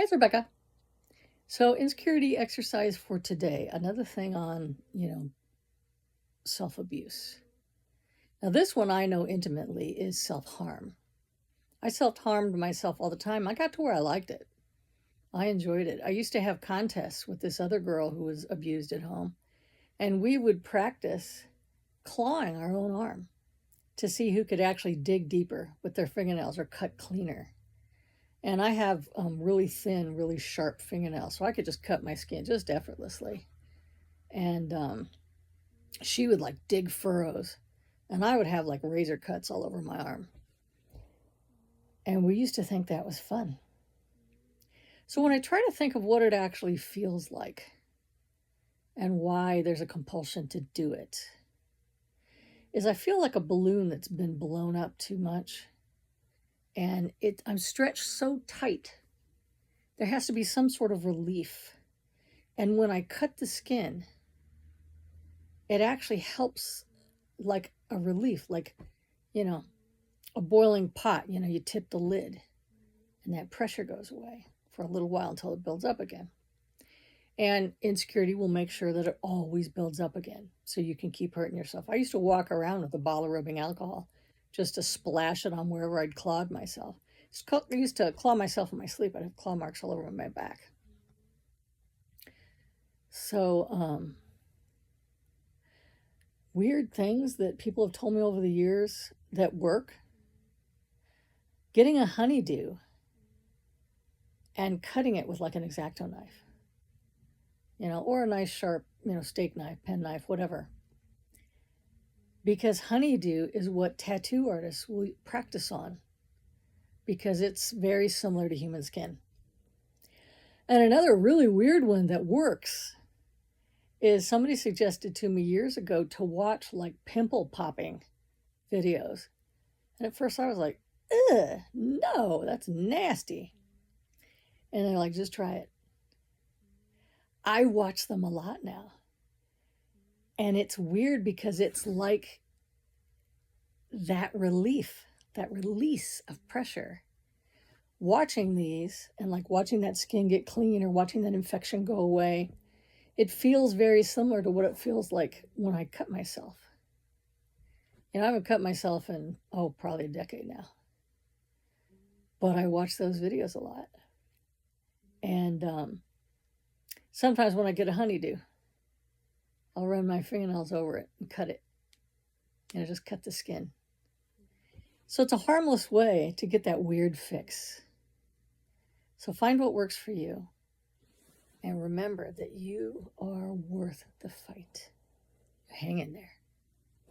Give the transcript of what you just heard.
it's Rebecca. So, insecurity exercise for today. Another thing on, self abuse. Now, this one I know intimately is self harm. I self harmed myself all the time. I got to where I liked it. I enjoyed it. I used to have contests with this other girl who was abused at home, and we would practice clawing our own arm to see who could actually dig deeper with their fingernails or cut cleaner. And I have really thin, really sharp fingernails, so I could just cut my skin just effortlessly. And she would like dig furrows, and I would have like razor cuts all over my arm. And we used to think that was fun. So when I try to think of what it actually feels like and why there's a compulsion to do it, is I feel like a balloon that's been blown up too much. And I'm stretched so tight. There has to be some sort of relief. And when I cut the skin, it actually helps like a relief, like, a boiling pot, you tip the lid and that pressure goes away for a little while until it builds up again. And insecurity will make sure that it always builds up again so you can keep hurting yourself. I used to walk around with a bottle of rubbing alcohol just to splash it on wherever I'd clawed myself. I used to claw myself in my sleep. I'd have claw marks all over my back. So, weird things that people have told me over the years that work. Getting a honeydew and cutting it with like an X-Acto knife, or a nice sharp, steak knife, pen knife, whatever. Because honeydew is what tattoo artists will practice on because it's very similar to human skin. And another really weird one that works is somebody suggested to me years ago to watch like pimple popping videos. And at first I was like, ugh, no, that's nasty. And they're like, just try it. I watch them a lot now. And it's weird because it's like that relief, that release of pressure. Watching these and like watching that skin get clean or watching that infection go away, it feels very similar to what it feels like when I cut myself. I haven't cut myself in, probably a decade now. But I watch those videos a lot. And sometimes when I get a honeydew, I'll run my fingernails over it and cut it. Just cut the skin. So it's a harmless way to get that weird fix. So find what works for you. And remember that you are worth the fight. Hang in there.